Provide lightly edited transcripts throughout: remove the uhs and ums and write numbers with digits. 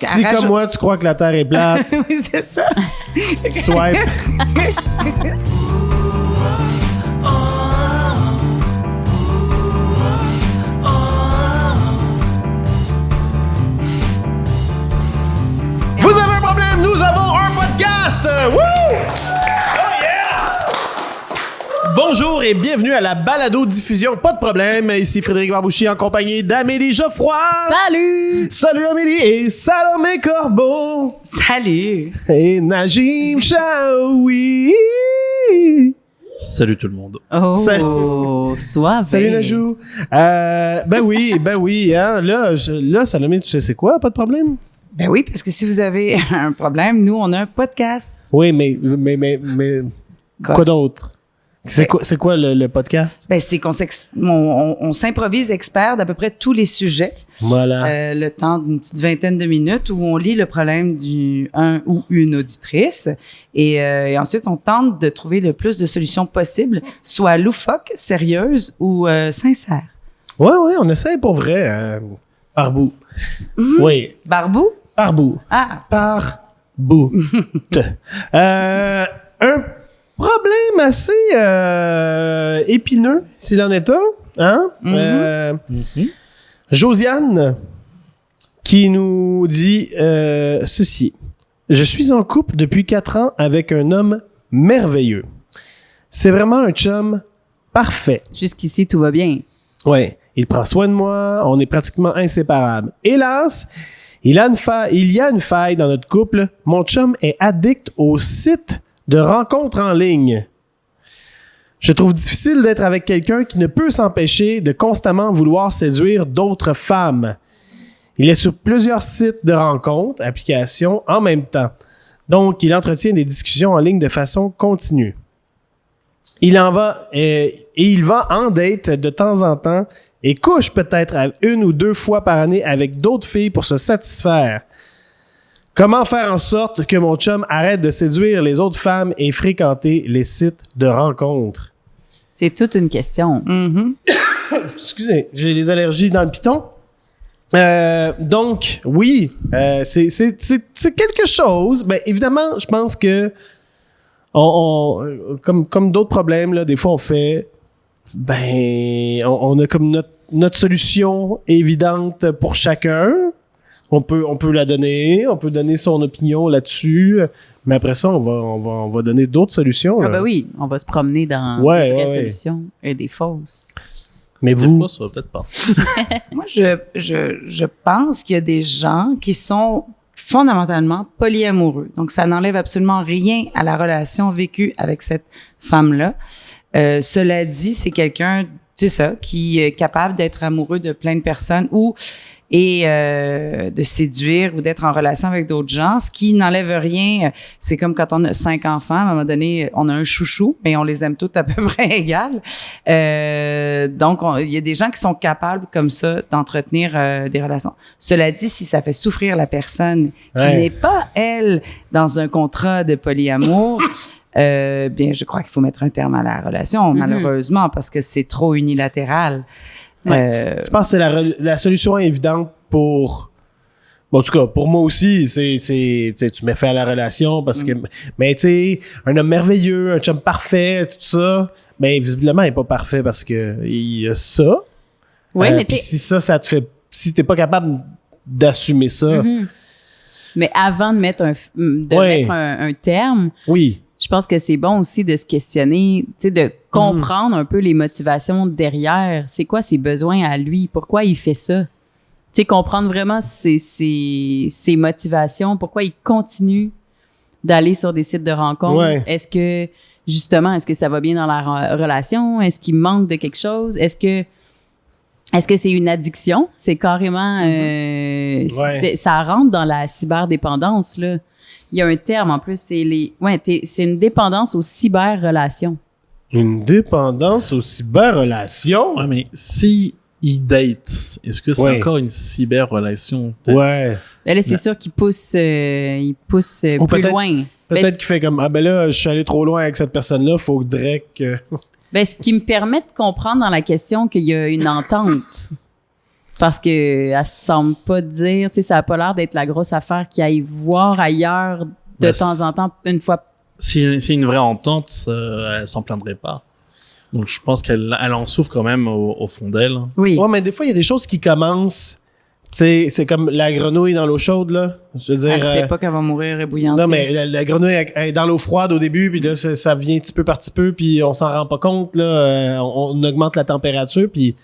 Si comme moi, tu crois que la Terre est plate, Oui, c'est ça. swipe. Vous avez un problème, nous avons un podcast! Woo! Oh yeah! Bonjour et bienvenue à la balado-diffusion. Pas de problème, ici Frédéric Barbouchi en compagnie d'Amélie Geoffroy. Salut! Salut Amélie et Salomé Corbeau. Salut! Et Najim Chaoui. Salut tout le monde. Oh, Salut. soif. Salut Najou. Ben oui, hein. Là, Salomé, tu sais c'est quoi? Pas de problème? Ben oui, parce que si vous avez un problème, nous, on a un podcast. Oui, mais quoi d'autre? C'est quoi le podcast? Ben, c'est on s'improvise expert d'à peu près tous les sujets. Voilà. Le temps d'une petite vingtaine de minutes où on lit le problème d'un ou une auditrice et ensuite on tente de trouver le plus de solutions possibles, soit loufoques, sérieuses ou sincères. Oui, on essaie pour vrai. Par bout. Mhm. Oui, Barbou? par bout. Ah! Par bout. Un problème assez épineux, s'il en est un. Hein? Josiane qui nous dit ceci. Je suis en couple depuis 4 ans avec un homme merveilleux. C'est vraiment un chum parfait. Jusqu'ici, tout va bien. Ouais, il prend soin de moi, on est pratiquement inséparables. Hélas, il y a une faille dans notre couple. Mon chum est addict aux sites de rencontres en ligne. Je trouve difficile d'être avec quelqu'un qui ne peut s'empêcher de constamment vouloir séduire d'autres femmes. Il est sur plusieurs sites de rencontres, applications en même temps. Donc, il entretient des discussions en ligne de façon continue. Il va en date de temps en temps et couche peut-être 1 ou 2 fois par année avec d'autres filles pour se satisfaire. Comment faire en sorte que mon chum arrête de séduire les autres femmes et fréquenter les sites de rencontres? C'est toute une question. Mhm. Excusez, j'ai les allergies dans le piton. Donc, oui, c'est quelque chose. Ben, évidemment, je pense que comme d'autres problèmes, là, des fois, on fait... Ben, on a comme notre solution évidente pour chacun. On peut la donner, on peut donner son opinion là-dessus, mais après ça, on va donner d'autres solutions. Ah Là. ben oui, on va se promener dans des vraies solutions et des fausses. Mais Des vous, fois, ça va peut-être pas. Moi, je pense qu'il y a des gens qui sont fondamentalement polyamoureux. Donc, ça n'enlève absolument rien à la relation vécue avec cette femme-là. Cela dit, c'est quelqu'un, c'est ça, qui est capable d'être amoureux de plein de personnes et de séduire ou d'être en relation avec d'autres gens, ce qui n'enlève rien. C'est comme quand on a 5 enfants, à un moment donné, on a un chouchou, mais on les aime tous à peu près égales. Donc, il y a des gens qui sont capables comme ça d'entretenir des relations. Cela dit, si ça fait souffrir la personne qui n'est pas, elle, dans un contrat de polyamour, bien, je crois qu'il faut mettre un terme à la relation, malheureusement, parce que c'est trop unilatéral. je pense que c'est la solution évidente pour... Bon, en tout cas, pour moi aussi, tu mets fin à la relation parce que... Mais tu sais, un homme merveilleux, un chum parfait, tout ça, mais visiblement, il n'est pas parfait parce que il y a ça. Oui, mais puis si ça te fait... Si t'es pas capable d'assumer ça... Mais avant de mettre un terme, Oui. je pense que c'est bon aussi de se questionner, tu sais, de comprendre un peu les motivations derrière. C'est quoi ses besoins à lui? Pourquoi il fait ça? Tu sais, comprendre vraiment ses motivations, pourquoi il continue d'aller sur des sites de rencontres. Ouais. Est-ce que ça va bien dans la relation? Est-ce qu'il manque de quelque chose? Est-ce que c'est une addiction? C'est carrément... ça rentre dans la cyberdépendance, là. Il y a un terme, en plus, c'est une dépendance aux cyber-relations. Une dépendance aux cyber-relations? Ouais, mais si il date, est-ce que c'est encore une cyber-relation? Ouais. Et là, c'est sûr qu'il pousse Ou plus peut-être- loin. Peut-être qu'il fait comme, ah ben là, je suis allé trop loin avec cette personne-là, faudrait que... Ce qui me permet de comprendre dans la question qu'il y a une entente. Parce que elle semble pas dire, tu sais, ça a pas l'air d'être la grosse affaire qui aille voir ailleurs de temps en temps, une fois. Si une vraie entente, elle s'en plaindrait pas. Donc, je pense qu'elle en souffre quand même au fond d'elle. Oui. Ouais, mais des fois, il y a des choses qui commencent. Tu sais, c'est comme la grenouille dans l'eau chaude, là. Je veux dire. Elle sait pas qu'elle va mourir ébouillante. Non, mais la grenouille elle est dans l'eau froide au début, puis là, ça vient petit peu par petit peu, puis on s'en rend pas compte, là. On augmente la température, puis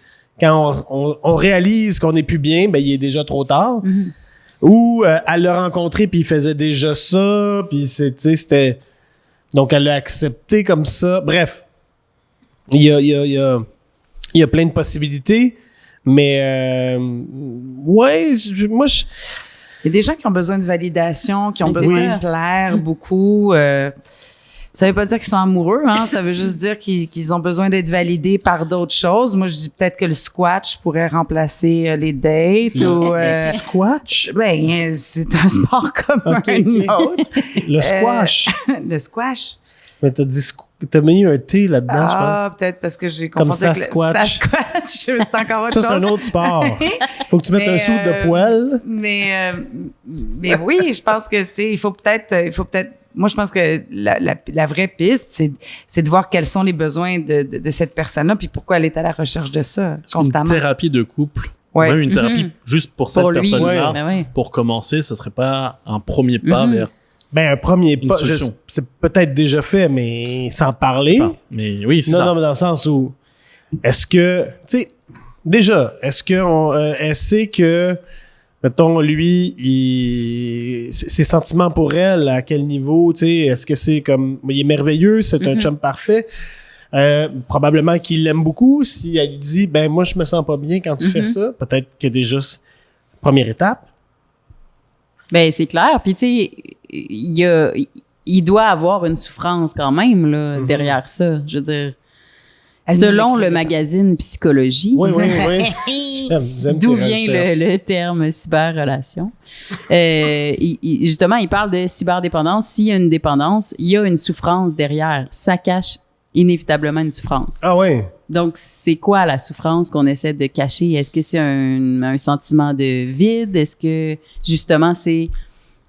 quand on réalise qu'on n'est plus bien, ben, il est déjà trop tard. Mm-hmm. Ou elle l'a rencontré, puis il faisait déjà ça, puis c'était... Donc, elle l'a accepté comme ça. Bref. Il y a plein de possibilités, mais ouais, moi, Il y a des gens qui ont besoin de validation, qui ont Oui, besoin c'est ça. de plaire beaucoup. Ça veut pas dire qu'ils sont amoureux, hein. Ça veut juste dire qu'ils ont besoin d'être validés par d'autres choses. Moi, je dis peut-être que le squash pourrait remplacer les dates ou... squash? Ben, c'est un sport comme un autre. Le squash. Le squash. Mais t'as mis un T là-dedans, je Ah, pense. peut-être parce que j'ai Comme confondu avec Sasquatch. Sasquatch. C'est encore autre Ça, chose. c'est un autre sport. Faut que tu mettes Mais, un soude de poêle. Mais oui, je pense que, tu sais, il faut peut-être, moi, je pense que la vraie piste, c'est de voir quels sont les besoins de cette personne-là, puis pourquoi elle est à la recherche de ça constamment. Une thérapie de couple, Ouais. même une thérapie juste pour cette Pour lui, personne-là, ben ouais. pour commencer, ça serait pas un premier pas vers... Ben, un premier Une pas, solution. c'est peut-être déjà fait, mais sans parler. Enfin, mais oui, c'est Non, ça. non, mais dans le sens où, est-ce que, tu sais, déjà, est-ce elle sait que, mettons, lui, ses sentiments pour elle, à quel niveau, tu sais, est-ce que c'est comme, il est merveilleux, c'est un chum parfait, probablement qu'il l'aime beaucoup, si elle lui dit, ben, moi, je me sens pas bien quand tu fais ça, peut-être que déjà, première étape. Ben, c'est clair. Puis, tu sais, il doit avoir une souffrance quand même, là, derrière ça. Je veux dire, Elle selon nous le l'écrira. magazine Psychologie, Oui, oui, oui. J'aime d'où tes vient recherches. le terme cyberrelation. Justement, il parle de cyberdépendance. S'il y a une dépendance, il y a une souffrance derrière. Ça cache inévitablement une souffrance. Ah ouais. Donc, c'est quoi la souffrance qu'on essaie de cacher? Est-ce que c'est un sentiment de vide? Est-ce que, justement, c'est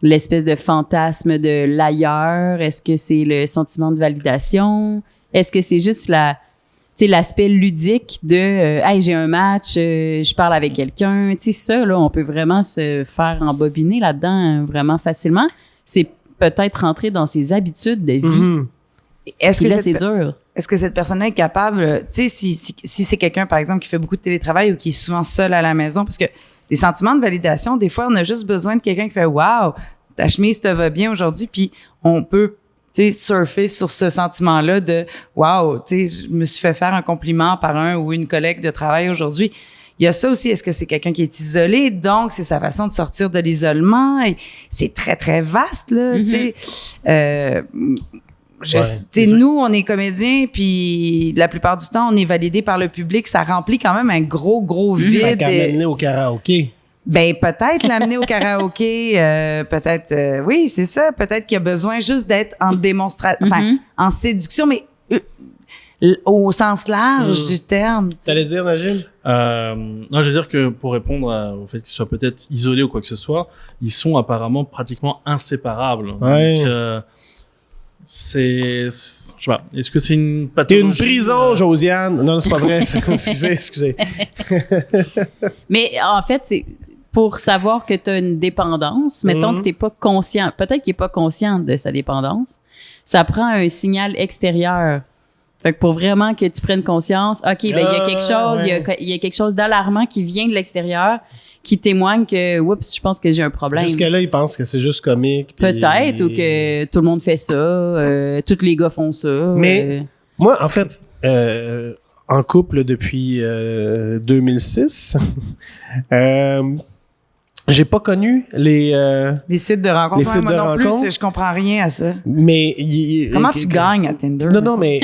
l'espèce de fantasme de l'ailleurs? Est-ce que c'est le sentiment de validation? Est-ce que c'est juste l'aspect ludique de hey, j'ai un match, je parle avec quelqu'un. Tu sais, ça, là, on peut vraiment se faire embobiner là-dedans vraiment facilement. C'est peut-être rentrer dans ses habitudes de vie. Mhm. Est-ce Puis que là, c'est dur. Est-ce que cette personne-là est capable, tu sais, si c'est quelqu'un, par exemple, qui fait beaucoup de télétravail ou qui est souvent seul à la maison, parce que les sentiments de validation, des fois, on a juste besoin de quelqu'un qui fait « Wow, ta chemise te va bien aujourd'hui », puis on peut, tu sais, surfer sur ce sentiment-là de « Wow, tu sais, je me suis fait faire un compliment par un ou une collègue de travail aujourd'hui ». Il y a ça aussi, est-ce que c'est quelqu'un qui est isolé, donc c'est sa façon de sortir de l'isolement, et c'est très, très vaste, là, tu sais. Tu sais, nous, on est comédiens, puis la plupart du temps, on est validé par le public. Ça remplit quand même un gros vide. Fait qu'à m'amener au karaoké. Ben, peut-être l'amener au karaoké, peut-être, oui, c'est ça. Peut-être qu'il a besoin juste d'être en démonstration, enfin, en séduction, mais au sens large du terme. T'allais dire, Najim? Non, je veux dire que pour répondre au fait qu'ils soient peut-être isolés ou quoi que ce soit, ils sont apparemment pratiquement inséparables. Ouais. Donc, je sais pas. Est-ce que c'est une T'es pathologie? une prison, Josiane. Non, c'est pas vrai. Excusez. Mais en fait, c'est pour savoir que tu as une dépendance, mettons que tu n'es pas conscient, peut-être qu'il n'est pas conscient de sa dépendance, ça prend un signal extérieur. Fait que pour vraiment que tu prennes conscience, OK, ben il y a quelque chose, il y a quelque chose d'alarmant qui vient de l'extérieur qui témoigne que, oups, je pense que j'ai un problème. Jusque-là, ils pensent que c'est juste comique. puis- Peut-être, ou que tout le monde fait ça, tous les gars font ça. Mais- Moi, en fait, en couple depuis 2006, j'ai pas connu les... Les sites de rencontres, Les sites moi de non plus, rencontres. je comprends rien à ça. mais Comment tu gagnes à Tinder? Non, mais...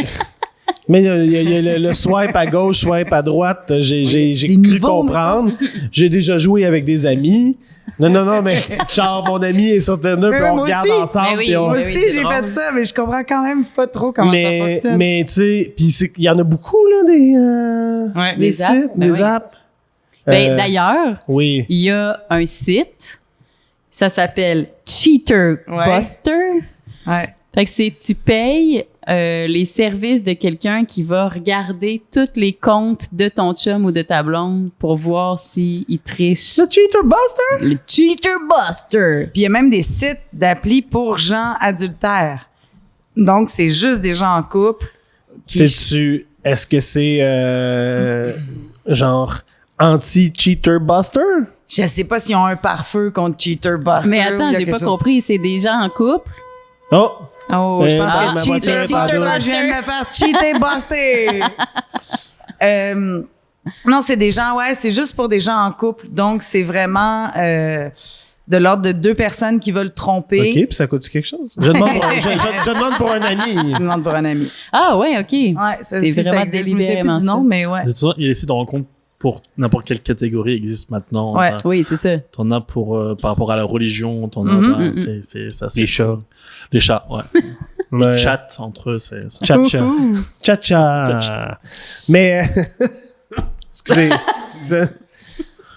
Mais il y a le swipe à gauche, swipe à droite. J'ai des cru niveaux, comprendre. J'ai déjà joué avec des amis. Non, mais genre, mon ami est sur Tinder, puis on moi regarde aussi. ensemble. Mais oui, puis on... Moi oui, aussi, c'est j'ai drôle. fait ça, mais je comprends quand même pas trop comment ça fonctionne. Mais tu sais, puis il y en a beaucoup, là, des Ouais, des des apps, sites, ben des oui. apps. D'ailleurs, Oui. il y a un site, ça s'appelle Cheater Buster. Ouais. Fait que tu payes les services de quelqu'un qui va regarder tous les comptes de ton chum ou de ta blonde pour voir s'il triche. Le Cheater Buster? Le Cheater Buster! Puis il y a même des sites d'appli pour gens adultères. Donc, c'est juste des gens en couple. Est-ce que c'est genre anti-Cheater Buster? Je sais pas s'ils ont un pare-feu contre Cheater Buster. Mais attends, ou il y a j'ai quelque pas chose. compris. C'est des gens en couple? Oh! Oh, je pense ma que voiture Cheater est pas Buster, je viens de me faire cheater buster. Non, c'est des gens, c'est juste pour des gens en couple. Donc, c'est vraiment de l'ordre de 2 personnes qui veulent tromper. OK, puis ça coûte quelque chose? Je demande pour un ami. Tu demandes pour un ami. Ah ouais, OK. Ouais, C'est vraiment délibérément ça. Non, mais ouais. De toute façon, il y a des sites de rencontres pour n'importe quelle catégorie existe maintenant. Ouais. Oui, c'est ça. T'en as pour par rapport à la religion, t'en as c'est ça. Les chats. Les chats, ouais. Ouais. Chat entre eux, c'est ça. Tcha-tcha. Tcha-tcha. Mais, excusez,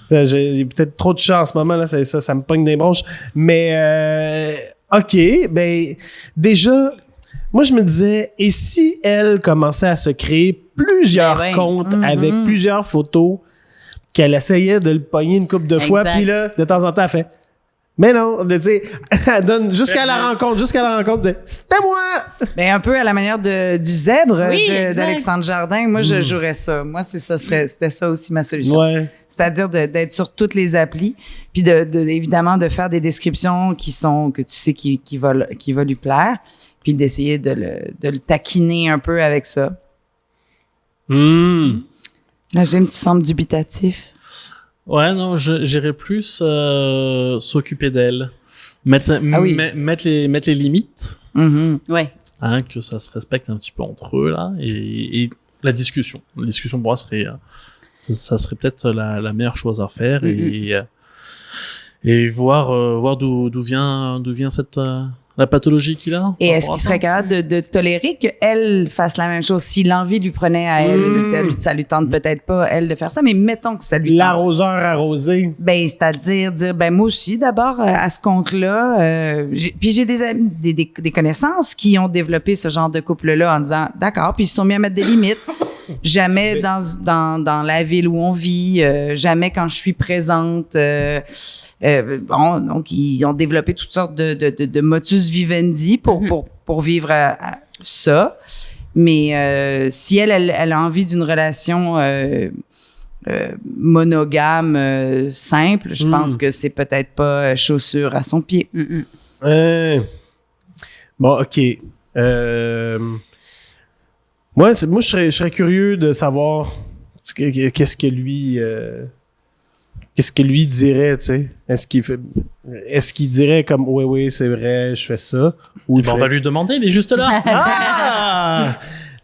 j'ai peut-être trop de chats en ce moment, là, ça me pogne des bronches. Mais, OK, ben, déjà, moi, je me disais, et si elle commençait à se créer plusieurs comptes avec plusieurs photos, qu'elle essayait de le pogner une couple de fois, puis là, de temps en temps, elle fait... Mais non, tu sais, elle donne jusqu'à la rencontre de « C'était moi! » Ben, un peu à la manière du zèbre exact. d'Alexandre Jardin. Moi, je jouerais ça. Moi, c'était ça aussi ma solution. Ouais. C'est-à-dire d'être sur toutes les applis, puis évidemment de faire des descriptions que tu sais qui va lui plaire, puis d'essayer de le taquiner un peu avec ça. Là, Jim, tu sembles dubitatif. Ouais, non, j'irais plus s'occuper d'elle. Mettre les limites. Mm-hmm. Ouais. Hein, que ça se respecte un petit peu entre eux, là. Et la discussion. La discussion, pour moi, ça serait peut-être la meilleure chose à faire. Et voir d'où vient cette la pathologie qu'il a. Et est-ce qu'il serait capable de tolérer qu'elle fasse la même chose si l'envie lui prenait à elle? Ça lui tente peut-être pas, elle, de faire ça, mais mettons que ça lui tente. L'arroseur arrosé. Ben, c'est-à-dire dire, ben, moi aussi, d'abord, à ce compte-là, puis j'ai des connaissances qui ont développé ce genre de couple-là en disant, d'accord, puis ils se sont mis à mettre des limites. Jamais dans la ville où on vit, jamais quand je suis présente. Donc, ils ont développé toutes sortes de motus vivendi pour vivre ça. Mais si elle a envie d'une relation monogame simple, je pense que c'est peut-être pas chaussure à son pied. Bon, OK. Moi, je serais curieux de savoir qu'est-ce que lui dirait, tu sais. Est-ce qu'il dirait comme oui, c'est vrai, je fais ça, ou On va lui demander, il est juste là. Ah!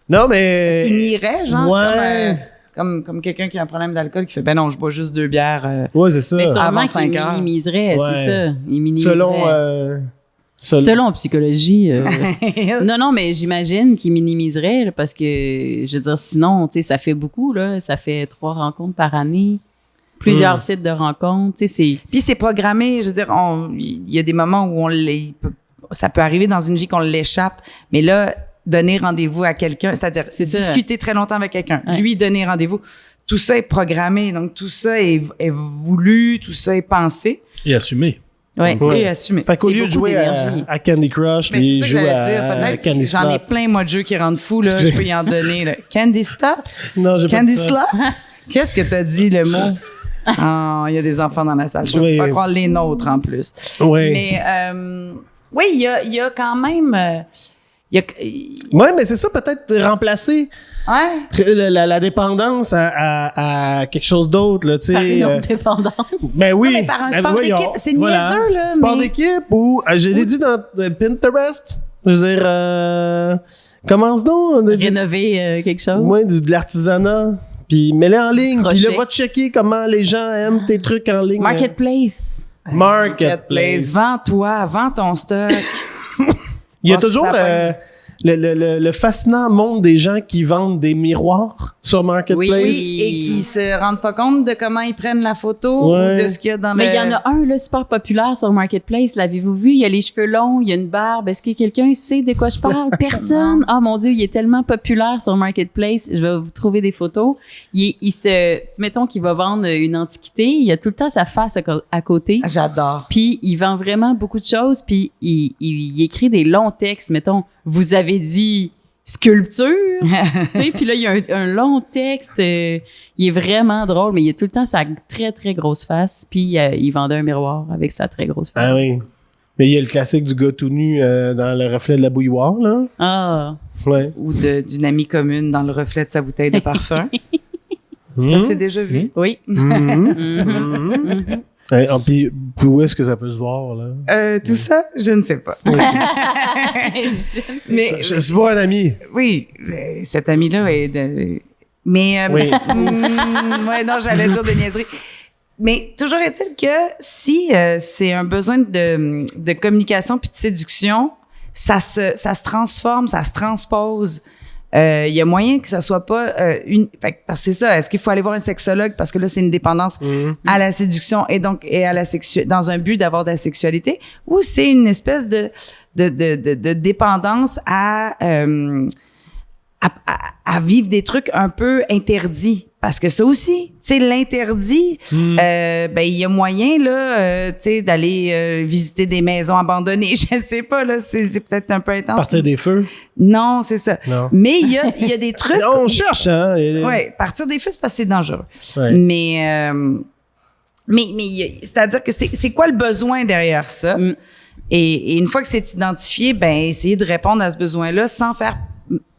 Non, mais Est-ce qu'il nierait, genre, ouais. comme quelqu'un qui a un problème d'alcool qui fait ben non, je bois juste 2 bières. Ouais, c'est ça. Mais sûrement avant qu'il 5 heures. minimiserait, Ouais. c'est ça. Il minimiserait. Selon psychologie. Non, mais j'imagine qu'il minimiserait là, parce que, je veux dire, sinon, tu sais, ça fait beaucoup, là. Ça fait 3 rencontres par année, plusieurs sites de rencontres, tu sais, Puis c'est programmé, je veux dire, il y a des moments où ça peut arriver dans une vie qu'on l'échappe, mais là, donner rendez-vous à quelqu'un, c'est-à-dire discuter très longtemps avec quelqu'un, lui donner rendez-vous, tout ça est programmé, donc tout ça est voulu, tout ça est pensé. Et assumé. Ouais. Et assumé. Fait qu'au C'est lieu de beaucoup jouer d'énergie. à Candy Crush, Mais lui, il c'est ça joue que j'allais dire, à peut-être Candy que j'en ai Stop. plein, moi, de jeux qui rendent fou, là, je peux y en donner, là. Candy Stop? Non, j'ai pas Candy dit ça. Slot? Qu'est-ce que t'as dit, le mot? Ah, il y a des enfants dans la salle. Je peux pas croire les nôtres, en plus. Oui. Mais, oui, il y a quand même, Ouais, mais c'est ça, peut-être remplacer ouais. la dépendance à quelque chose d'autre, là, tu sais. par une autre dépendance. Ben oui. Non, mais par un sport voyons. d'équipe, c'est Voilà. niaiseux, là. Sport mais- d'équipe ou, je l'ai dit dans Pinterest, je veux dire, commence donc. Rénover quelque chose. Ouais, de l'artisanat. Puis mets-le en ligne. Puis là, Crochet. va checker comment les gens aiment tes trucs en ligne. Marketplace. Marketplace. Vends-toi, vends ton stock. Il y a Ah, toujours ça le fascinant monde des gens qui vendent des miroirs sur Marketplace. Oui, et qui se rendent pas compte de comment ils prennent la photo Ouais. ou de ce qu'il y a dans Mais il y en a un là, super populaire sur Marketplace. L'avez-vous vu? Il y a les cheveux longs, il y a une barbe. Est-ce que quelqu'un sait de quoi je parle? Personne. Ah mon Dieu, il est tellement populaire sur Marketplace. Je vais vous trouver des photos. Mettons qu'il va vendre une antiquité. Il y a tout le temps sa face à côté. J'adore. Puis il vend vraiment beaucoup de choses. Puis il écrit des longs textes. Mettons, vous avez dit sculpture. Tu sais, puis là, il y a un long texte. Il est vraiment drôle, mais il a tout le temps sa très, très grosse face. Puis il vendait un miroir avec sa très grosse face. Ah oui. Mais il y a le classique du gars tout nu dans le reflet de la bouilloire, là. Ah. Ouais. Ou d'une amie commune dans le reflet de sa bouteille de parfum. Ça, c'est déjà vu. Oui. Ouais, puis où est-ce que ça peut se voir, là? Tout ça, je ne sais pas. Mais C'est pas un ami. oui, cet ami-là est Mais Oui. ouais, non, j'allais dire des niaiseries. Mais toujours est-il que si c'est un besoin de communication puis de séduction, ça se transforme, ça se transpose. Il y a moyen que ça soit pas parce que c'est ça. Est-ce qu'il faut aller voir un sexologue parce que là c'est une dépendance à la séduction et donc à la dans un but d'avoir de la sexualité, ou c'est une espèce de dépendance à vivre des trucs un peu interdits. Parce que ça aussi, tu sais, l'interdit, ben il y a moyen là, tu sais, d'aller visiter des maisons abandonnées. Je sais pas là, c'est peut-être un peu intense. Partir des feux? Non, c'est ça. Non. Mais il y a des trucs. On cherche, hein? Ouais, partir des feux, c'est parce que c'est dangereux. Ouais. Mais c'est-à-dire que c'est quoi le besoin derrière ça? Et une fois que c'est identifié, ben essayer de répondre à ce besoin-là sans faire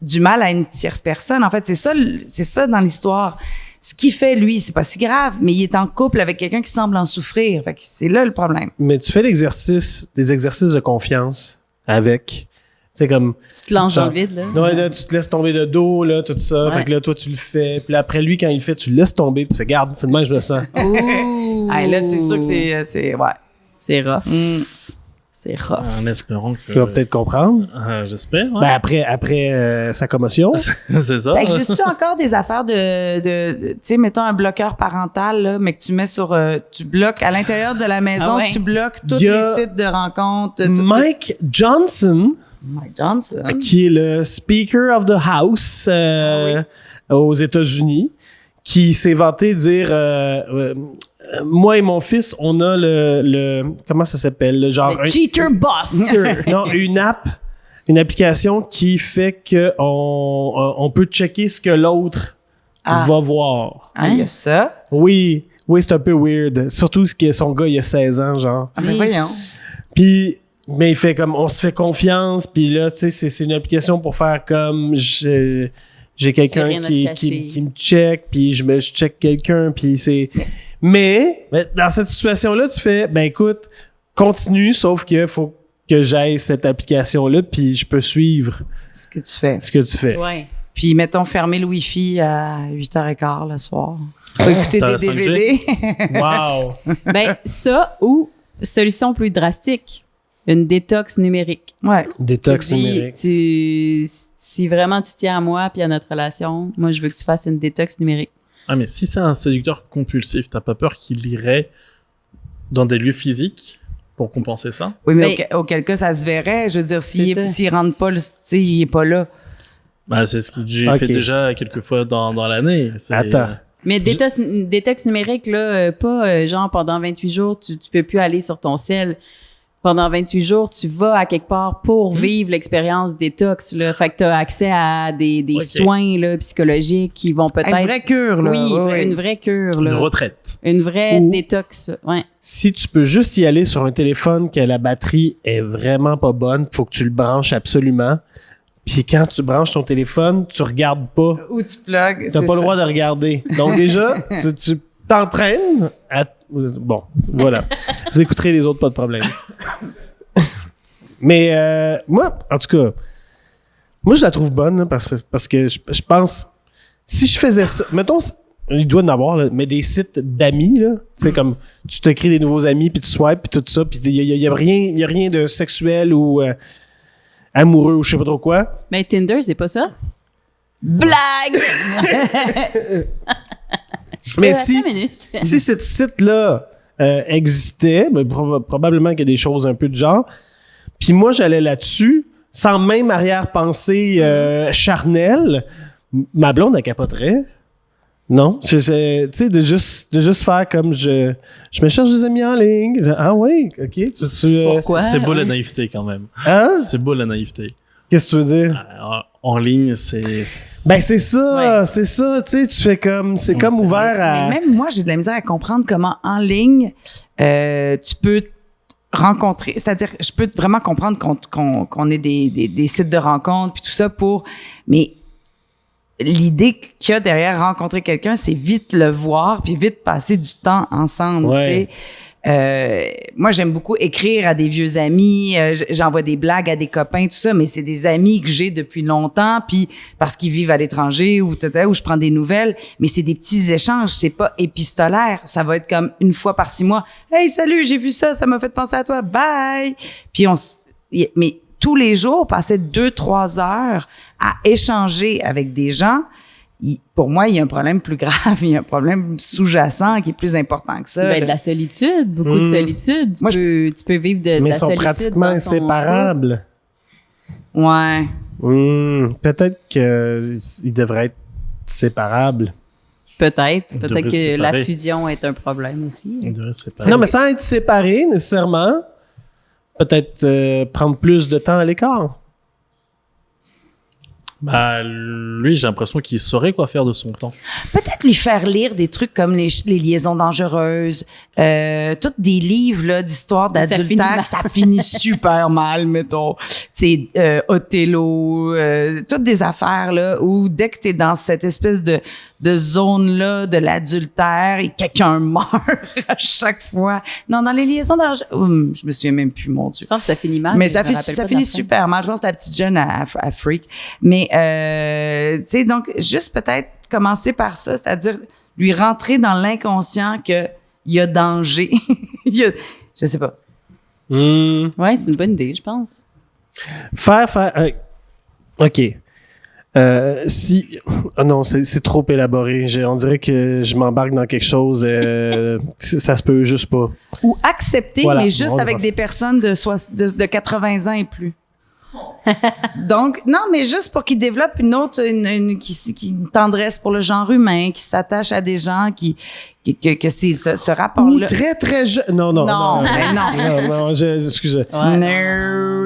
du mal à une tierce personne. En fait, c'est ça dans l'histoire. Ce qu'il fait, lui, c'est pas si grave, mais il est en couple avec quelqu'un qui semble en souffrir. Fait que c'est là le problème. Mais tu fais des exercices de confiance avec. C'est comme. Tu te lances dans le vide, là. Ouais, là, tu te laisses tomber de dos, là, tout ça. Ouais. Fait que là, toi, tu le fais. Puis là, après lui, quand il le fait, tu le laisses tomber. Puis tu fais, garde, c'est de même que je me sens. Ouh. Ah, là, c'est sûr que c'est ouais. C'est rough. C'est rough. En espérant que... Tu vas peut-être comprendre. J'espère, ouais. Ben, après sa commotion. c'est ça. Ça existe-tu encore des affaires tu sais, mettons un bloqueur parental, là, mais que tu mets tu bloques à l'intérieur de la maison, Ah ouais. tu bloques tous Il y a les sites de rencontres. Mike Johnson, Mike Johnson. qui est le Speaker of the House aux États-Unis, qui s'est vanté de dire moi et mon fils, on a le comment ça s'appelle? Le genre Le Cheater Boss. non, une application qui fait que on peut checker ce que l'autre va voir. Ah, il y a ça. Oui, c'est un peu weird. Surtout que son gars, il a 16 ans, genre. Ah, mais voyons. Puis, mais il fait comme, on se fait confiance, puis là, tu sais, c'est une application pour faire comme, j'ai quelqu'un rien à te qui cacher. me check, puis je check quelqu'un, puis c'est... Mais dans cette situation-là, tu fais, ben écoute, continue, sauf que faut que j'aille cette application-là, puis je peux suivre Ce que tu fais. ce que tu fais. Ouais. Puis, mettons, fermer le Wi-Fi à 8h15 le soir. Faut écouter T'as des la 5G? DVD. Wow! Ben, ça ou solution plus drastique, une détox numérique. Ouais. Détox Tu dis, numérique. si vraiment tu tiens à moi puis à notre relation, moi, je veux que tu fasses une détox numérique. Ah, mais si c'est un séducteur compulsif, t'as pas peur qu'il irait dans des lieux physiques pour compenser ça? Oui, mais Ben, auquel cas, ça se verrait. Je veux dire, C'est ça. s'il rentre pas, tu sais, il est pas là. Bah, c'est ce que j'ai Ok. fait déjà quelques fois dans l'année. C'est- Attends. Mais détox numérique, là, pas genre pendant 28 jours, tu peux plus aller sur ton cell. Pendant 28 jours, tu vas à quelque part pour vivre l'expérience détox, là. Fait que t'as accès à des Ok. soins, là, psychologiques qui vont peut-être... Une vraie cure, là. Oui, une vraie cure, Une là. retraite. Une vraie Ou- détox, ouais. Si tu peux juste y aller sur un téléphone que la batterie est vraiment pas bonne, faut que tu le branches absolument. Puis quand tu branches ton téléphone, tu regardes pas. Où tu plugues. T'as pas le droit de regarder. Donc déjà, tu t'entraînes à... Bon, voilà. Vous écouterez les autres, pas de problème. Mais moi, en tout cas, moi, je la trouve bonne hein, parce que je pense... Si je faisais ça... Mettons, il doit en avoir, là, mais des sites d'amis, là. Tu sais, comme tu te crées des nouveaux amis, puis tu swipes, puis tout ça, puis il y a rien de sexuel ou... amoureux ou je sais pas trop quoi. Mais Tinder, c'est pas ça? Blague! Mais Attends une minute. si ce site-là existait, ben, probablement qu'il y a des choses un peu de genre, puis moi, j'allais là-dessus, sans même arrière-pensée charnelle, ma blonde, elle capoterait. Non, tu sais, de juste faire comme je me cherche des amis en ligne. Ah oui, ok. Pourquoi? C'est beau la naïveté quand même. Hein? C'est beau la naïveté. Qu'est-ce que tu veux dire? En ligne, c'est... Ben c'est ça, Ouais. c'est ça, tu sais, tu fais comme, c'est comme ouvert à... Mais même moi, j'ai de la misère à comprendre comment en ligne, tu peux rencontrer. C'est-à-dire, je peux vraiment comprendre qu'on ait des sites de rencontres puis tout ça mais l'idée qu'il y a derrière rencontrer quelqu'un, c'est vite le voir puis vite passer du temps ensemble, Ouais. tu sais. Moi, j'aime beaucoup écrire à des vieux amis. J'envoie des blagues à des copains, tout ça, mais c'est des amis que j'ai depuis longtemps, puis parce qu'ils vivent à l'étranger ou je prends des nouvelles. Mais c'est des petits échanges, c'est pas épistolaire. Ça va être comme une fois par 6 mois. Hey, salut, j'ai vu ça, ça m'a fait penser à toi. Bye. Puis mais tous les jours, passer 2-3 heures à échanger avec des gens. Pour moi, il y a un problème plus grave, il y a un problème sous-jacent qui est plus important que ça. Ben, de la solitude, beaucoup de solitude. Moi, Tu peux vivre de Mais la ils sont solitude pratiquement dans son inséparables. Ouais. Peut-être qu'ils devraient être séparables. couple. Peut-être. On Peut-être devrait que se la séparer. fusion est un problème aussi. On dirait que c'est pas... Non, mais sans être séparés nécessairement, peut-être prendre plus de temps à l'écart. Bah, lui, j'ai l'impression qu'il saurait quoi faire de son temps. Peut-être lui faire lire des trucs comme les liaisons dangereuses, tous des livres là d'histoire Ça finit d'adultère, mal. ça finit super mal, mettons. Tu sais, Othello, toutes des affaires là où dès que t'es dans cette espèce de zone là de l'adultère et quelqu'un meurt à chaque fois. Non, dans les liaisons dangereuses, je me souviens même plus, mon Dieu. Je sens que ça finit mal. Mais je ça me rappelle pas de la finit fin. super mal. Je pense que la petite jeune à Freak. Mais, tu sais, donc, juste peut-être commencer par ça, c'est-à-dire lui rentrer dans l'inconscient qu'il y a danger. Je sais pas. Ouais, c'est une bonne idée, je pense. OK. Si... Ah non, c'est trop élaboré. On dirait que je m'embarque dans quelque chose. Ça se peut juste pas. Ou accepter, Voilà, mais juste on avec va des personnes de 80 ans et plus. Donc, non, mais juste pour qu'ils développent une tendresse pour le genre humain, qui s'attache à des gens que c'est ce Ou rapport-là. très, très jeune. Non. mais non. Non, excusez. Ouais.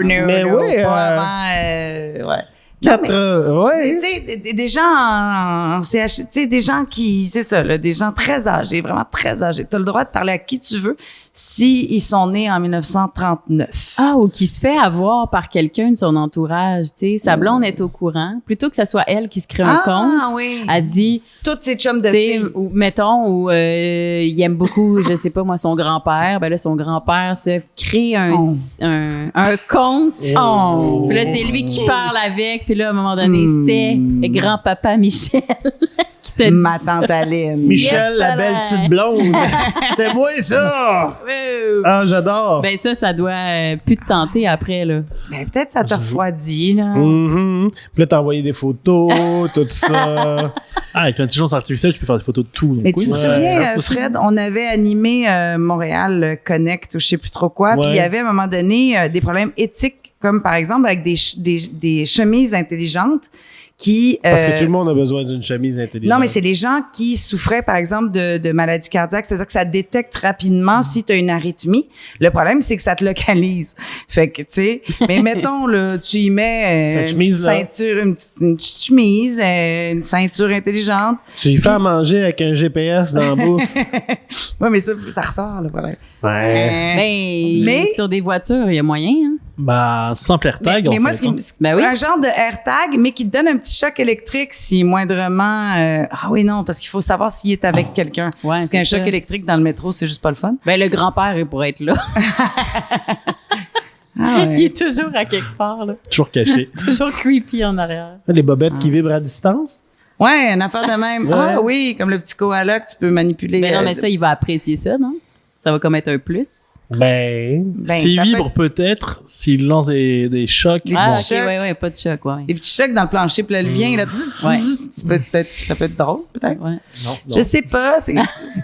Mais No, oui, pas avant, ouais. Ouais. Tu sais, des gens en CH, tu sais, des gens qui, c'est ça, là, des gens très âgés, vraiment très âgés. Tu as le droit de parler à qui tu veux si ils sont nés en 1939. Ah, ou qui se fait avoir par quelqu'un de son entourage, tu sais. Sa blonde est au courant. Plutôt que ça soit elle qui se crée un compte, oui. elle dit, Toutes ces chums de tu sais, films. ou mettons, où il aime beaucoup, je sais pas moi, son grand-père. Ben là, son grand-père se crée un compte. Oh. Puis là, c'est lui qui parle avec. Puis là, à un moment donné, c'était grand-papa Michel qui te dit Ma ça. tante Aline. Michel, Yep, la belle là. petite blonde. C'était moi, ça. Wouh! Ah, j'adore. Ben ça doit plus te tenter après, là. Ben, peut-être ça t'a refroidi, là. Mhm. Puis là, t'as envoyé des photos, tout ça. Ah, avec l'intelligence artificielle, tu peux faire des photos de tout. Donc Mais tu oui, te ça souviens, reste possible. Fred, on avait animé Montréal Connect ou je sais plus trop quoi, puis Ouais. il y avait à un moment donné des problèmes éthiques, comme par exemple avec des chemises intelligentes qui... Parce que tout le monde a besoin d'une chemise intelligente. Non, mais c'est les gens qui souffraient, par exemple, de maladies cardiaques. C'est-à-dire que ça détecte rapidement si tu as une arythmie. Le problème, c'est que ça te localise. Fait que, tu sais, mais mettons, là, tu y mets Cette une petite chemise-là. ceinture, une petite chemise, une ceinture intelligente. Tu y fais à manger avec un GPS dans la bouffe. Ouais, mais ça ressort, le problème. Ouais. Ben, Mais- sur des voitures, il y a moyen, hein. Bah, simple AirTag, mais en moi, fait. ce qui hein. me- Ben oui. un genre de AirTag, mais qui te donne un petit choc électrique si moindrement... ah oui, non, parce qu'il faut savoir s'il est avec quelqu'un. Ouais, Parce qu'un c'est choc ça. électrique dans le métro, c'est juste pas le fun. Ben, le grand-père, il pourrait être là. Ah ouais. Il est toujours à quelque part, là. Toujours caché. Toujours creepy en arrière. Les bobettes qui vibrent à distance. Ouais, une affaire de même. Ouais. Ah oui, comme le petit koala que tu peux manipuler. Ben non, mais ça, il va apprécier ça, non? Ça va comme être un plus. Ben, S'il ça vibre, peut-être. S'il lance des chocs. Les Ah, petits ok, chocs. ouais, pas de choc, ouais. Des petits chocs dans le plancher, puis là, le vient, là, Ouais. ça peut être drôle, peut-être. Ouais. Je sais pas.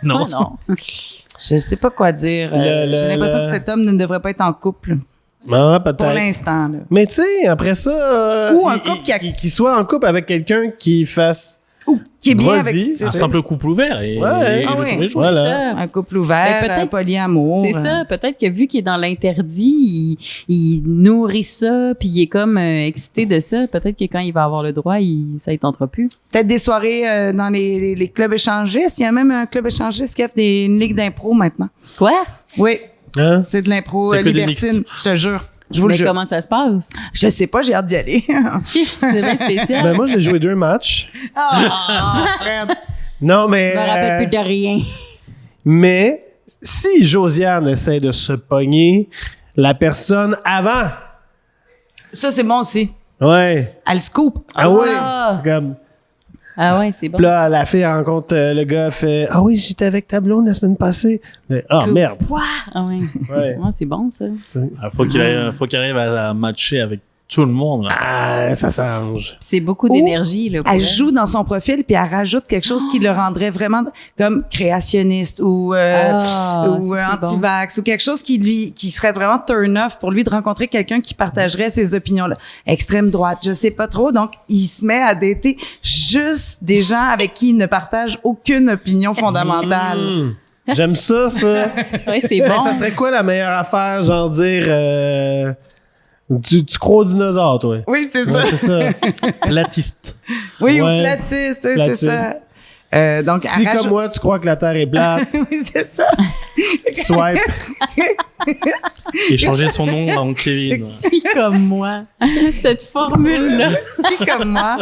Non. Ouais, non. Je sais pas quoi dire. J'ai l'impression que cet homme ne devrait pas être en couple. non, Pour peut-être. l'instant, là. Mais tu sais, après ça, Ou un couple qui soit en couple avec quelqu'un qui fasse. Ou qui est bien Vas-y. avec Un ça. simple couple ouvert et, Ouais. et Ah le oui. tous les jours. Voilà. Ça. Un couple ouvert, Mais peut-être- un polyamour. C'est ça, peut-être que vu qu'il est dans l'interdit, il nourrit ça, puis il est comme excité de ça. Peut-être que quand il va avoir le droit, ça ne tentera plus. Peut-être des soirées dans les clubs échangistes. Il y a même un club échangiste qui offre une ligue d'impro maintenant. Quoi? Oui, Hein? c'est de l'impro C'est que des libertine, je te jure. Je vous le Mais jure. comment ça se passe? Je sais pas, j'ai hâte d'y aller. C'est bien spécial. Ben, moi, j'ai joué 2 matchs. Fred. Non, mais. Je me rappelle plus de rien. Mais si Josiane essaie de se pogner la personne avant. Ça, c'est bon aussi. Ouais. Elle scoop. Ah ouais. Ah. C'est comme. Ah ouais, c'est bon. Puis là, la fille rencontre le gars, fait ah oui, j'étais avec ta blonde la semaine passée. Ah merde. Quoi? Ah ouais. Ouais. Ouais, c'est bon, ça. Faut qu'il arrive à matcher avec tout le monde. Là. Ah, ça s'arrange. C'est beaucoup Ou d'énergie, là. pour Elle elle. joue dans son profil puis elle rajoute quelque chose qui le rendrait vraiment comme créationniste ou Ah, ça, c'est anti-vax ou quelque chose qui serait vraiment turn-off pour lui de rencontrer quelqu'un qui partagerait ses opinions-là. Extrême droite, je sais pas trop. Donc, il se met à dater juste des gens avec qui il ne partage aucune opinion fondamentale. J'aime ça, ça. Ouais, c'est Ben, bon. ça serait quoi la meilleure affaire, genre dire tu crois aux dinosaures, toi? Oui, c'est Ouais, ça. c'est ça. Platiste. Oui, ou Ouais. platiste, oui, c'est Platiste. ça. Donc, Si elle rajoute- comme moi, tu crois que la Terre est plate, oui, c'est ça. swipe. Et changer son nom en Kevin. Si comme moi. Cette formule-là. Si comme moi.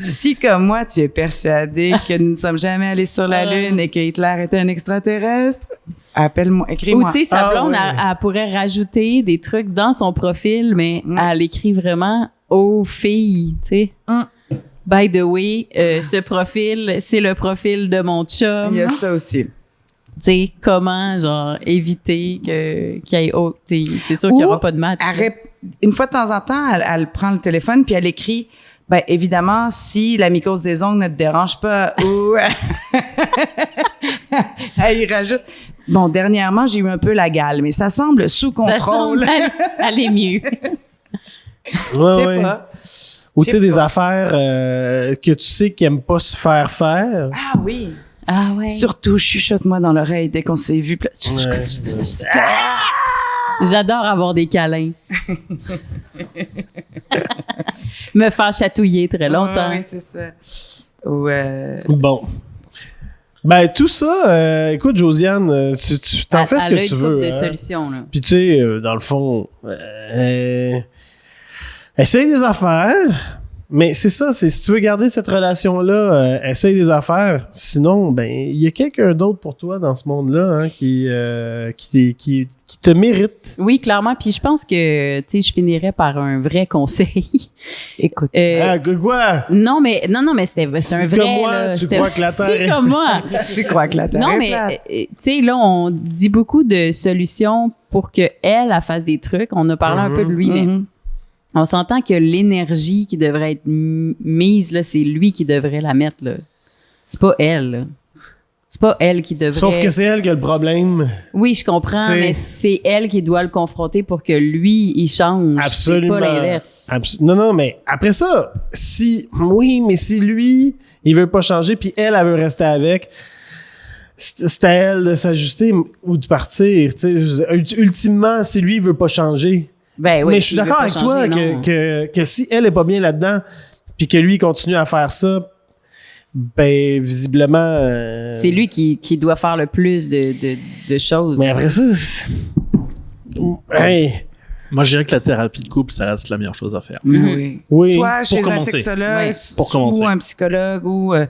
Si comme moi, tu es persuadé que nous ne sommes jamais allés sur la Lune et que Hitler était un extraterrestre, appelle-moi, Ou écris-moi. tu sais, sa Ah, blonde, ouais. elle pourrait rajouter des trucs dans son profil, mais elle écrit vraiment aux filles, tu sais. Mm. By the way, ce profil, c'est le profil de mon chum. Il y a ça aussi. Tu sais, comment, genre, éviter qu'il y ait... tu sais, c'est sûr qu'il n'y Ou aura pas de match. là. Une fois de temps en temps, elle prend le téléphone puis elle écrit, ben évidemment, si la mycose des ongles ne te dérange pas, ou elle y rajoute. Bon, dernièrement, j'ai eu un peu la gale, mais ça semble sous Ça contrôle. semble aller mieux. Ouais, Je sais ouais. pas. Ou tu sais, Je sais des pas. affaires que tu sais qu'ils n'aiment pas se faire faire. Ah oui. Ah ouais. Surtout, chuchote-moi dans l'oreille dès qu'on s'est vu. J'adore avoir des câlins. Me faire chatouiller très longtemps. Oui, c'est ça. Ou, Bon. Ben, tout ça, écoute, Josiane, tu t'en fais ce Elle a que une tu couple veux. de hein. solutions, là. Puis tu sais, dans le fond, essaye des affaires. Mais c'est ça, c'est si tu veux garder cette relation-là, essaye des affaires. Sinon, ben, il y a quelqu'un d'autre pour toi dans ce monde-là hein, qui te mérite. Oui, clairement. Puis je pense que, tu sais, je finirais par un vrai conseil. écoute. Ah, quoi? Non, mais c'est un Si vrai. comme moi, là, tu c'était- crois que la Terre Si est- comme moi. Tu crois que la Terre Non, est mais plate? tu sais, là, on dit beaucoup de solutions pour que elle fasse des trucs. On a parlé un peu de lui, mais Mhm. on s'entend que l'énergie qui devrait être mise, là, c'est lui qui devrait la mettre, là. C'est pas elle, là. C'est pas elle qui devrait... Sauf que c'est elle qui a le problème. Oui, je comprends, T'sais. mais c'est elle qui doit le confronter pour que lui, il change. Absolument. C'est pas l'inverse. Non, mais après ça, si lui, il veut pas changer, puis elle veut rester avec, c'est à elle de s'ajuster ou de partir. Tu sais. Ultimement, si lui, il veut pas changer. Ben oui, mais je suis il veut d'accord pas avec changer, toi non. que si elle est pas bien là-dedans, puis que lui, il continue à faire ça, ben, visiblement... C'est lui qui doit faire le plus de choses. Mais après ça... Hey, Moi, je dirais que la thérapie de couple, ça reste la meilleure chose à faire. Oui. Oui. Soit chez un commencer. sexologue, Oui, pour commencer. ou un psychologue,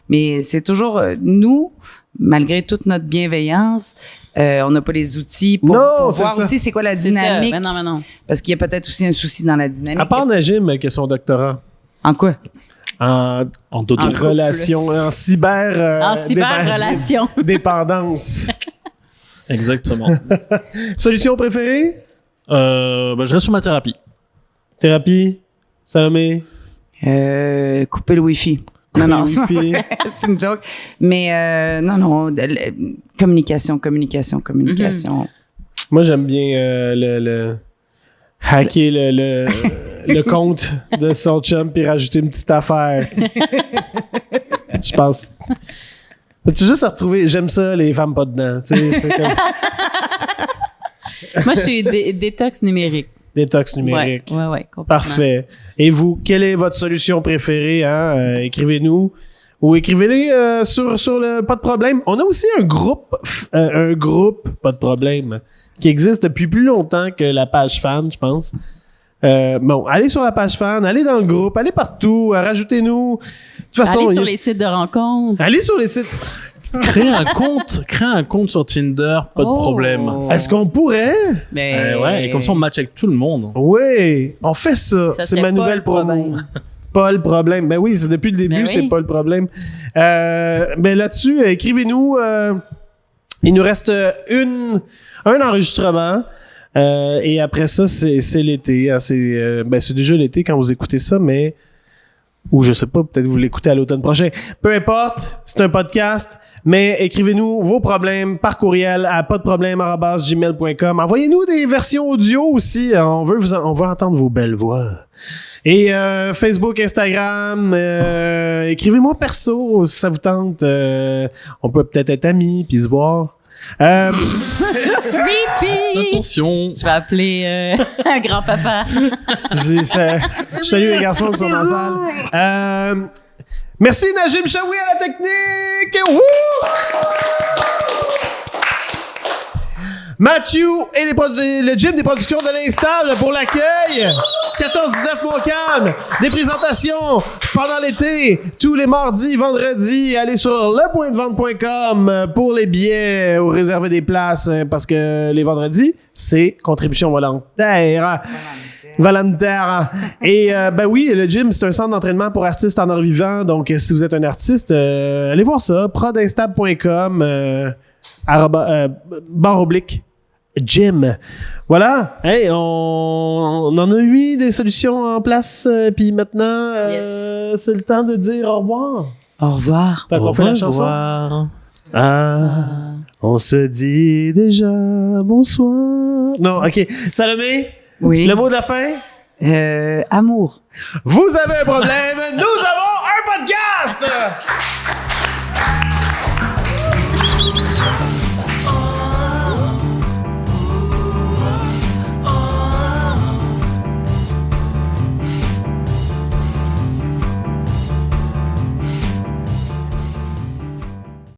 mais c'est toujours nous, malgré toute notre bienveillance, on n'a pas les outils pour, Non, pour c'est voir ça. aussi c'est quoi la C'est ça. dynamique. Ben non, ben non. Parce qu'il y a peut-être aussi un souci dans la dynamique. à part Najim, qui a son doctorat En quoi? en En dodo. En couple. relation, en cyber... En cyber-relation. dépendance. Exactement. Solution préférée? Je reste sur ma thérapie. Thérapie? Salomé? Couper le Wi-Fi. Non, Wi-Fi. c'est une joke. Mais non, communication. Moi, j'aime bien le hacker le compte de son chum puis rajouter une petite affaire. Je pense. Tu juste à retrouver. J'aime ça, les femmes pas dedans. Tu sais, c'est comme Moi, je suis détox numérique. détox numérique. Ouais, complètement. Parfait. Et vous, quelle est votre solution préférée? Hein? Écrivez-nous. Ou écrivez-les sur le Pas de problème. On a aussi un groupe, Pas de problème, qui existe depuis plus longtemps que la page fan, je pense. Bon, allez sur la page fan, allez dans le groupe, allez partout, rajoutez-nous. De toute façon, Allez sur les sites de rencontres. allez sur les sites. Créer un compte sur Tinder, pas de problème. Est-ce qu'on pourrait? Ben, Ouais, et comme ça, on match avec tout le monde. Oui, on fait ça. Ça C'est serait ma pas nouvelle le promo. problème. Pas le problème. Ben oui, c'est depuis le début, Ben oui. c'est pas le problème. Ben là-dessus, écrivez-nous. Il nous reste un enregistrement. Et après ça, c'est l'été. Hein, c'est déjà l'été quand vous écoutez ça, mais... Ou je sais pas, peut-être vous l'écoutez à l'automne prochain. Peu importe, c'est un podcast, mais écrivez-nous vos problèmes par courriel à pasdeproblème@gmail.com. Envoyez-nous des versions audio aussi. On veut entendre vos belles voix. Et Facebook, Instagram, écrivez-moi perso si ça vous tente. On peut peut-être être amis puis se voir. Creepy! Attention. Je vais appeler un grand-papa. Je salue les garçons qui sont dans la salle. Merci Najim Chaoui à la technique. Wouh! Mathieu et le gym des productions de l'Instable pour l'accueil. 14-19 Montcalm. Des présentations pendant l'été, tous les mardis, vendredis. Allez sur lepointdevente.com pour les billets ou réserver des places parce que les vendredis, c'est contribution volontaire. Volontaire. Et ben oui, le gym, c'est un centre d'entraînement pour artistes en art vivant. Donc, si vous êtes un artiste, allez voir ça. prodinstable.com /gym. Voilà. Hey, on en a eu des solutions en place. Puis maintenant, c'est le temps de dire au revoir. Au revoir. Fait qu'on fait la chanson. On se dit déjà bonsoir. Non, ok. Salomé, Oui. le mot de la fin? Amour. Vous avez un problème, nous avons un podcast!